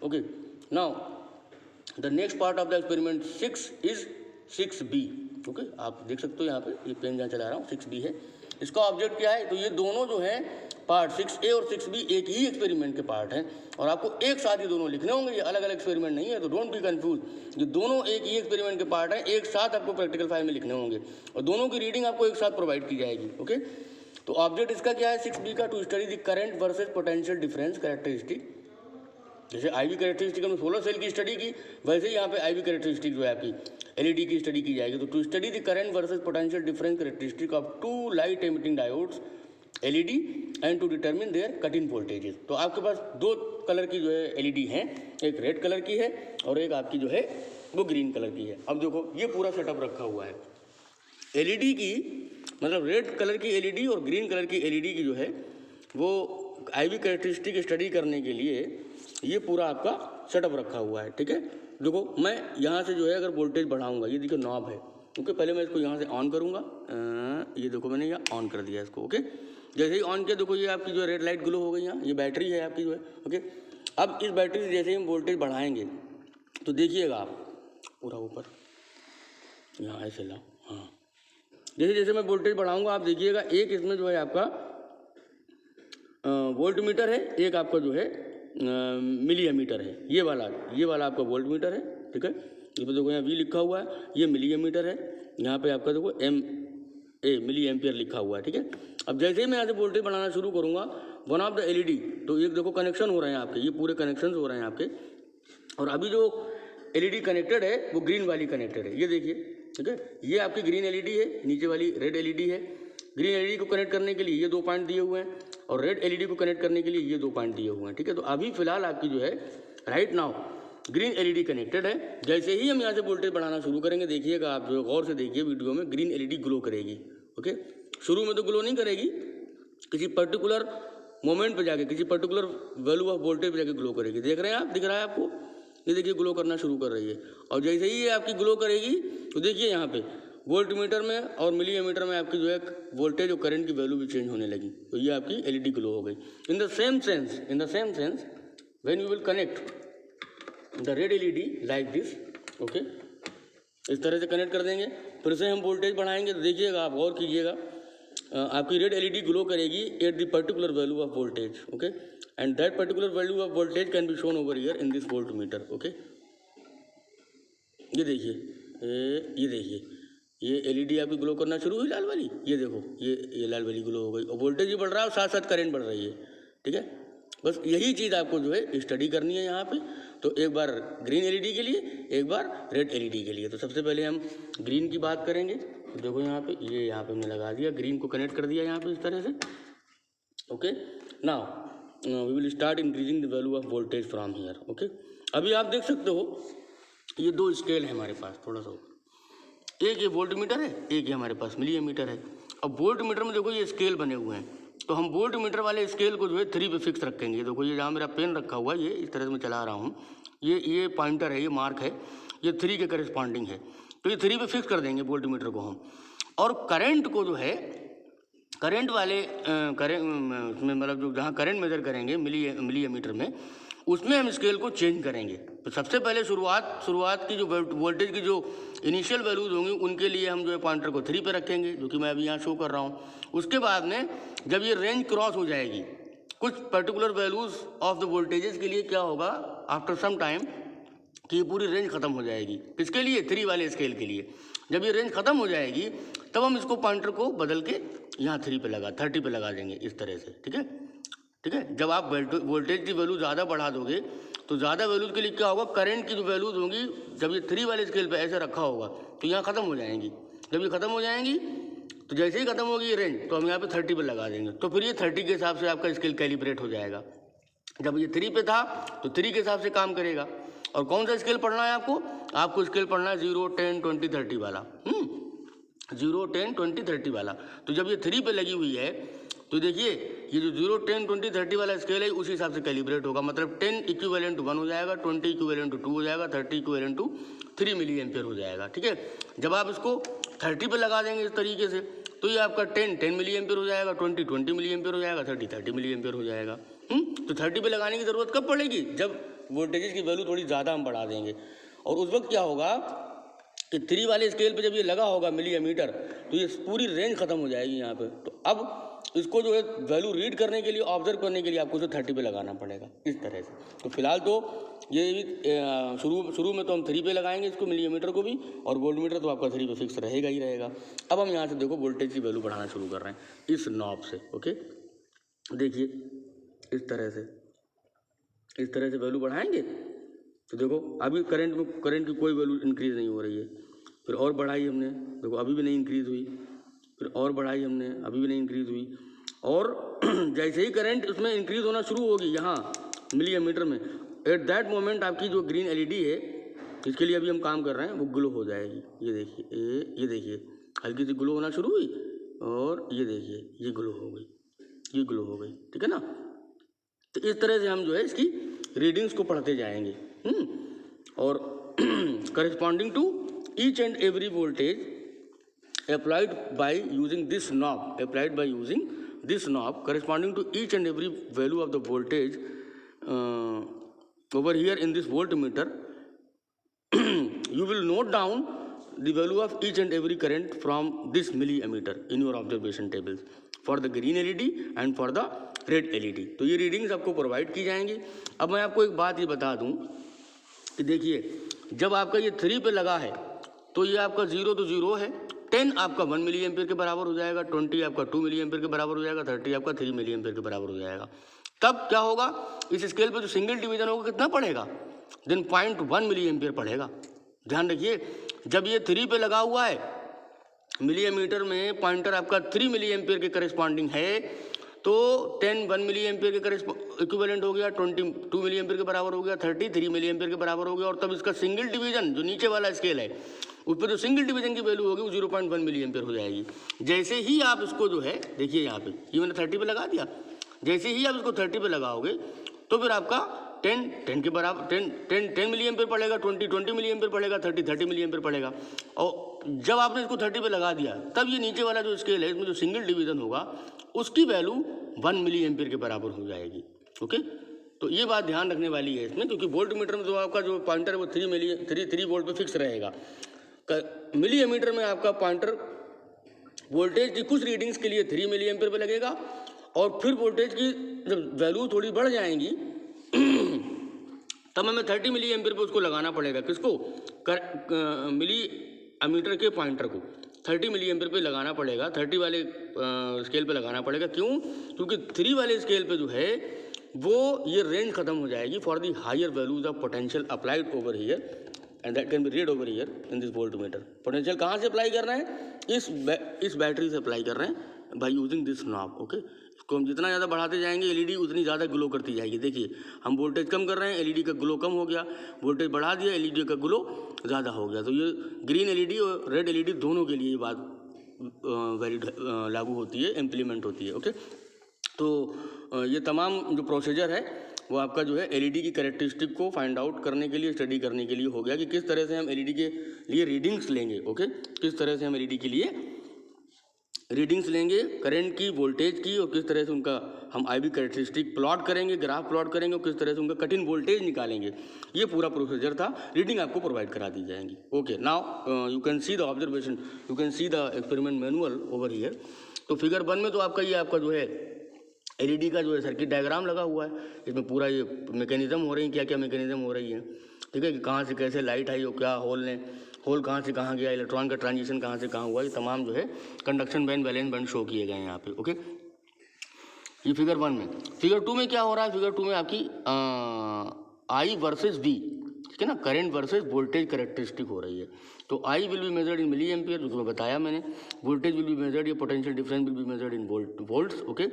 Okay, now the next part of the experiment 6 is 6B। Okay, आप देख सकते हो यहाँ पे ये पेन जहाँ चला रहा हूँ 6B है। इसका ऑब्जेक्ट क्या है, तो ये दोनों जो है पार्ट 6A और 6B एक ही एक्सपेरिमेंट के पार्ट हैं और आपको एक साथ ये दोनों लिखने होंगे, ये अलग अलग एक्सपेरिमेंट नहीं है, तो डोंट बी कंफ्यूज। ये दोनों एक ही एक्सपेरिमेंट के पार्ट हैं, एक साथ आपको प्रैक्टिकल फाइल में लिखने होंगे और दोनों की रीडिंग आपको एक साथ प्रोवाइड की जाएगी। ओके, तो ऑब्जेक्ट इसका क्या है 6B का, to study the current versus potential difference characteristic. जैसे IV कैरेक्टरिस्टिक हमने सोलर सेल की स्टडी की, वैसे ही यहाँ पे IV कैरेक्टरिस्टिक जो है आपकी LED की स्टडी की जाएगी। तो to study the current versus potential difference characteristic of 2 light emitting diodes LED and to determine their cut in voltages. तो आपके पास 2 कलर की जो है LED हैं, एक रेड कलर की है और एक आपकी जो है वो ग्रीन कलर की है। अब देखो ये पूरा सेटअप रखा हुआ है। LED की मतलब रेड कलर की LED और ग्रीन कलर की LED की जो है वो IV कैरेक्टरिस्टिक स्टडी करने के लिए ये पूरा आपका सेटअप रखा हुआ है। ठीक है, देखो मैं यहाँ से जो है अगर वोल्टेज बढ़ाऊंगा, ये देखो नॉब है। ओके, पहले मैं इसको यहाँ से ऑन करूँगा, ये देखो मैंने यहाँ ऑन कर दिया इसको। ओके, जैसे ही ऑन किया देखो ये आपकी जो रेड लाइट ग्लो हो गई, यहाँ ये बैटरी है आपकी जो है। ओके, अब इस बैटरी से जैसे ही हम वोल्टेज बढ़ाएंगे तो देखिएगा आप पूरा ऊपर यहाँ ऐसे लाओ, हाँ जैसे जैसे मैं वोल्टेज बढ़ाऊंगा आप देखिएगा एक इसमें जो है आपका वोल्ट मीटर है, एक आपका जो है मिली एमीटर है। ये वाला आपका वोल्ट मीटर है। ठीक है, ये पे देखो यहाँ V लिखा हुआ है, ये मिली एमीटर है, यहाँ पे आपका देखो MA मिली एम्पियर लिखा हुआ है। ठीक है, अब जैसे ही मैं यहाँ से वोल्टेज बढ़ाना शुरू करूँगा वन ऑफ द LED, तो एक देखो कनेक्शन हो रहे हैं आपके, ये पूरे कनेक्शन हो रहे हैं आपके, और अभी जो LED कनेक्टेड है वो ग्रीन वाली कनेक्टेड है, ये देखिए। ठीक है, ये आपकी ग्रीन LED है, नीचे वाली रेड LED है। ग्रीन LED को कनेक्ट करने के लिए ये 2 पॉइंट दिए हुए हैं और रेड LED को कनेक्ट करने के लिए ये 2 पॉइंट दिए हुए हैं। ठीक है, तो अभी फिलहाल आपकी जो है right now green LED connected है। जैसे ही हम यहाँ से वोल्टेज बढ़ाना शुरू करेंगे देखिएगा आप जो गौर से देखिए वीडियो में ग्रीन LED ग्लो करेगी। ओके, शुरू में तो ग्लो नहीं करेगी, किसी पर्टिकुलर मोमेंट पे जाके किसी पर्टिकुलर वैल्यू ऑफ वोल्टेज पे जाके ग्लो करेगी। देख रहे हैं आप, दिख रहा है आपको, ये देखिए ग्लो करना शुरू कर रही है। और जैसे ही ये आपकी ग्लो करेगी तो देखिए यहाँ पे वोल्ट मीटर में और मिली एमीटर में आपकी जो है वोल्टेज और करंट की वैल्यू भी चेंज होने लगी, तो ये आपकी LED ग्लो हो गई। In the same sense when you will connect the red LED like this. Okay, इस तरह से कनेक्ट कर देंगे, फिर से हम वोल्टेज बढ़ाएंगे तो देखिएगा आप गौर कीजिएगा आपकी रेड LED ग्लो करेगी at the particular value of voltage. Okay, and that particular value of voltage can be shown over here in this volt meter. Okay, ये देखिए ये LED आपकी ग्लो करना शुरू हुई लाल वाली, ये देखो ये लाल वाली ग्लो हो गई और वोल्टेज भी बढ़ रहा है और साथ साथ करंट बढ़ रही है। ठीक है, बस यही चीज़ आपको जो है स्टडी करनी है यहाँ पे। तो एक बार ग्रीन LED के लिए, एक बार रेड LED के लिए। तो सबसे पहले हम ग्रीन की बात करेंगे। तो देखो यहाँ पे ये यहाँ पे हमने लगा दिया, ग्रीन को कनेक्ट कर दिया यहाँ पे इस तरह से। Okay, now we will start increasing the value of voltage from here. Okay, अभी आप देख सकते हो ये 2 स्केल है हमारे पास, थोड़ा सा एक ये वोल्ट मीटर है, एक ये हमारे पास मिली एमीटर है। अब वोल्ट मीटर में देखो ये स्केल बने हुए हैं, तो हम वोल्ट मीटर वाले स्केल को जो है 3 पे फिक्स रखेंगे। देखो ये जहाँ मेरा पेन रखा हुआ है, ये इस तरह से मैं चला रहा हूँ, ये पॉइंटर है, ये मार्क है, ये 3 के करेस्पॉन्डिंग है, तो ये 3 पे फिक्स कर देंगे वोल्ट मीटर को हम। और करंट को जो है करंट वाले उसमें मतलब जो जहाँ करंट मेजर करेंगे मिली एमीटर में, उसमें हम स्केल को चेंज करेंगे। तो सबसे पहले शुरुआत की जो वोल्टेज की जो इनिशियल वैल्यूज होंगी उनके लिए हम जो है पॉइंटर को 3 पे रखेंगे, जो कि मैं अभी यहाँ शो कर रहा हूँ। उसके बाद में जब ये रेंज क्रॉस हो जाएगी कुछ particular values of the voltages के लिए, क्या होगा आफ्टर सम टाइम कि ये पूरी रेंज खत्म हो जाएगी। किसके लिए? 3 वाले स्केल के लिए। जब ये रेंज खत्म हो जाएगी तब हम इसको पॉइंटर को बदल के यहाँ 30 पे लगा देंगे इस तरह से। ठीक है, जब आप वोल्टेज की वैल्यू ज़्यादा बढ़ा दोगे तो ज़्यादा वैल्यूज के लिए क्या होगा, करंट की जो वैल्यूज होंगी जब ये 3 वाले स्केल पे ऐसे रखा होगा तो यहाँ ख़त्म हो जाएंगी। जब ये ख़त्म हो जाएंगी तो जैसे ही ख़त्म होगी ये रेंज तो हम यहाँ पे 30 पे लगा देंगे, तो फिर ये 30 के हिसाब से आपका स्केल कैलिब्रेट हो जाएगा। जब ये 3 पे था तो 3 के हिसाब से काम करेगा। और कौन सा स्केल पढ़ना है आपको स्केल पढ़ना है 0, 10, 20, 30 वाला। 0, 10, 20, 30 वाला। तो जब ये 3 पे लगी हुई है तो देखिए ये जो 0, 10, 20, 30 वाला स्केल है उसी हिसाब से कैलिब्रेट होगा। मतलब 10 इक्विवेलेंट टू 1 हो जाएगा, 20 इक्विवेलेंट टू 2 हो जाएगा, 30 इक्विवेलेंट टू 3 मिली एम्पियर हो जाएगा। ठीक है, जब आप इसको 30 पे लगा देंगे इस तरीके से तो ये आपका 10 मिली एम्पियर हो जाएगा, 20 मिली एम्पियर हो जाएगा, 30 मिली एम्पियर हो जाएगा। तो 30 पे लगाने की ज़रूरत कब पड़ेगी? जब वोल्टेजेस की वैल्यू थोड़ी ज़्यादा हम बढ़ा देंगे, और उस वक्त क्या होगा कि 3 वाले स्केल पे जब ये लगा होगा मिली एमीटर, तो ये पूरी रेंज ख़त्म हो जाएगी यहाँ पे। तो अब इसको जो है वैल्यू रीड करने के लिए, ऑब्जर्व करने के लिए आपको जो 30 पे लगाना पड़ेगा इस तरह से। तो फिलहाल तो ये शुरू में तो हम 3 पे लगाएंगे इसको, मिली एमीटर को भी, और वोल्टमीटर तो आपका 3 पे फिक्स रहेगा ही रहेगा। अब हम यहाँ से देखो वोल्टेज की वैल्यू बढ़ाना शुरू कर रहे हैं इस नॉब से। ओके, देखिए इस तरह से वैल्यू बढ़ाएंगे तो देखो अभी करंट की कोई वैल्यू इंक्रीज़ नहीं हो रही है। फिर और बढ़ाई हमने, देखो अभी भी नहीं इंक्रीज़ हुई। फिर और बढ़ाई हमने, अभी भी नहीं इंक्रीज़ हुई। और जैसे ही करंट उसमें इंक्रीज़ होना शुरू होगी यहाँ मिली एमीटर में, एट दैट मोमेंट आपकी जो ग्रीन एलईडी है जिसके लिए अभी हम काम कर रहे हैं वो ग्लो हो जाएगी। ये देखिए हल्की सी ग्लो होना शुरू हुई, और ये देखिए ये ग्लो हो गई, ठीक है ना। तो इस तरह से हम जो है इसकी रीडिंग्स को पढ़ते जाएंगे। और corresponding to each and every voltage applied by using this knob corresponding to each and every value of the voltage over here in this voltmeter, you will note down the value of each and every current from this milliammeter in your observation tables for the green LED and for the red LED। तो ये readings आपको provide की जाएंगी। अब मैं आपको एक बात ये बता दूं कि देखिए जब आपका ये 3 पे लगा है तो ये आपका 0 तो 0 है, 10 आपका 1 मिली एम्पियर के बराबर हो जाएगा, 20 आपका 2 मिली एम्पियर के बराबर हो जाएगा, 30 आपका 3 मिली एम्पियर के बराबर हो जाएगा। तब क्या होगा, इस स्केल पे जो सिंगल डिवीजन होगा कितना पड़ेगा, देन 0.1 मिली एम्पियर पड़ेगा। ध्यान रखिए जब ये 3 पे लगा हुआ है मिली एमीटर में, पॉइंटर आपका 3 मिली एम्पियर के करस्पॉन्डिंग है, तो 10 1 मिली एम्पियर के इक्विवेलेंट हो गया, 20 2 मिली एम्पियर के बराबर हो गया, 30 3 मिली एम्पियर के बराबर हो गया। और तब इसका सिंगल डिवीजन जो नीचे वाला स्केल है उस पर जो सिंगल डिवीजन की वैल्यू होगी वो 0.1 मिली एम्पियर हो जाएगी। जैसे ही आप इसको जो है देखिए यहाँ पे ये मैंने 30 पे लगा दिया, जैसे ही आप इसको 30 पे लगाओगे तो फिर आपका 10 के बराबर 10 मिली एम्पियर पड़ेगा, 20 मिली एम्पियर पड़ेगा, 30 मिली एम्पियर पड़ेगा। और जब आपने इसको 30 पे लगा दिया तब ये नीचे वाला जो स्केल है इसमें जो सिंगल डिवीजन होगा उसकी वैल्यू 1 मिली एम्पियर के बराबर हो जाएगी। ओके, तो ये बात ध्यान रखने वाली है इसमें, क्योंकि वोल्ट मीटर में जो आपका जो पॉइंटर है वो 3 वोल्ट पे फिक्स रहेगा। मिली एमीटर में आपका पॉइंटर वोल्टेज की कुछ रीडिंग्स के लिए 3 मिली एम्पियर पे लगेगा, और फिर वोल्टेज की जब वैल्यू थोड़ी बढ़ जाएंगी तब हमें 30 मिली एम्पियर पे उसको लगाना पड़ेगा। किसको, मिली एमीटर के पॉइंटर को 30 मिली एम्पियर पे लगाना पड़ेगा, 30 वाले स्केल पे लगाना पड़ेगा। क्यों, क्योंकि 3 वाले स्केल पे जो है वो ये रेंज खत्म हो जाएगी for the higher values of potential applied over here and that can be read over here in this voltmeter. Potential कहाँ से अप्लाई कर रहे हैं, इस बैटरी से अप्लाई कर रहे हैं by using this knob. Okay, इसको हम जितना ज़्यादा बढ़ाते जाएंगे एलईडी उतनी ज़्यादा ग्लो करती जाएगी। देखिए हम वोल्टेज कम कर रहे हैं, एलईडी का ग्लो कम हो गया, वोल्टेज बढ़ा दिया, एलईडी का ग्लो ज़्यादा हो गया। तो ये ग्रीन एलईडी और रेड एलईडी दोनों के लिए ये बात वैलिड लागू होती है, इम्प्लीमेंट होती है। ओके, तो ये तमाम जो प्रोसीजर है वो आपका जो है एलईडी की कैरेक्टरिस्टिक को फाइंड आउट करने के लिए, स्टडी करने के लिए हो गया कि किस तरह से हम एलईडी के लिए रीडिंग्स लेंगे। ओके, किस तरह से हम एलईडी के लिए रीडिंग्स लेंगे करंट की, वोल्टेज की, और किस तरह से उनका हम आईवी कैरेक्टरिस्टिक प्लॉट करेंगे, ग्राफ प्लॉट करेंगे, और किस तरह से उनका कट इन वोल्टेज निकालेंगे। ये पूरा प्रोसीजर था, रीडिंग आपको प्रोवाइड करा दी जाएंगी। Okay, now you can see the observation, you can see the experiment manual over here. तो फिगर 1 में तो आपका जो है एलईडी का जो है सर्किट डायग्राम लगा हुआ है, इसमें पूरा ये मैकेनिज्म हो रही है, क्या क्या मैकेनिज्म हो रही है, ठीक है, कि कहाँ से कैसे लाइट आई हो, क्या होल कहाँ से कहाँ गया, इलेक्ट्रॉन का ट्रांजिशन कहाँ से कहाँ हुआ, ये तमाम जो है conduction band, valence band show किए गए हैं यहाँ पे। ओके, ये फिगर 1 में। फिगर 2 में क्या हो रहा है, फिगर 2 में आपकी आई वर्सेस वी, ठीक है ना, करंट वर्सेस वोल्टेज कैरेक्टरिस्टिक हो रही है। तो I will be measured in milliampere, जो मैं बताया मैंने, वोल्टेज विल बी मेजर्ड, ये potential difference will be measured in volts. Okay,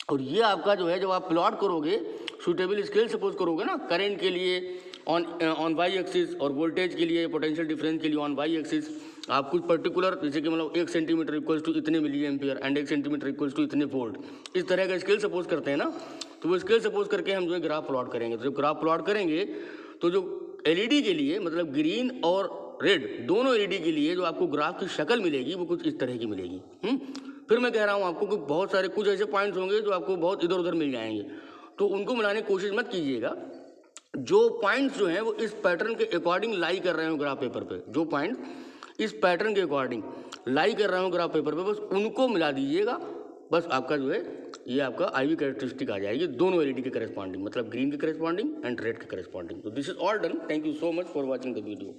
और ये आपका जो है जब आप प्लॉट करोगे, सूटेबल स्केल सपोज करोगे ना, करंट के लिए ऑन वाई एक्सिस और वोल्टेज के लिए, पोटेंशियल डिफरेंस के लिए ऑन वाई एक्सिस, आप कुछ पर्टिकुलर जैसे कि मतलब 1 सेंटीमीटर इक्वल्स टू इतने milliampere and 1 centimetre equals to इतने वोल्ट, इस तरह का स्केल सपोज करते हैं ना, तो वो स्केल सपोज करके हम जो है ग्राफ प्लॉट करेंगे। तो जब ग्राफ प्लॉट करेंगे तो जो एलईडी के लिए, मतलब ग्रीन और रेड दोनों एलईडी के लिए जो आपको ग्राफ की शक्ल मिलेगी वो कुछ इस तरह की मिलेगी। फिर मैं कह रहा हूँ आपको कि बहुत सारे कुछ ऐसे पॉइंट्स होंगे जो आपको बहुत इधर उधर मिल जाएंगे, तो उनको मिलाने की कोशिश मत कीजिएगा, जो पॉइंट्स जो हैं वो इस पैटर्न के अकॉर्डिंग लाई कर रहे हो ग्राफ पेपर पे, जो पॉइंट इस पैटर्न के अकॉर्डिंग लाई कर रहे हो ग्राफ पेपर पे, बस उनको मिला दीजिएगा। बस आपका जो है ये आपका IV कैरेक्टरिस्टिक आ जाएगी दोनों LED के करेस्पॉन्डिंग, मतलब ग्रीन के करेस्पॉन्डिंग एंड रेड के करेस्पॉन्डिंग। तो this is all done. Thank you so much for watching the video.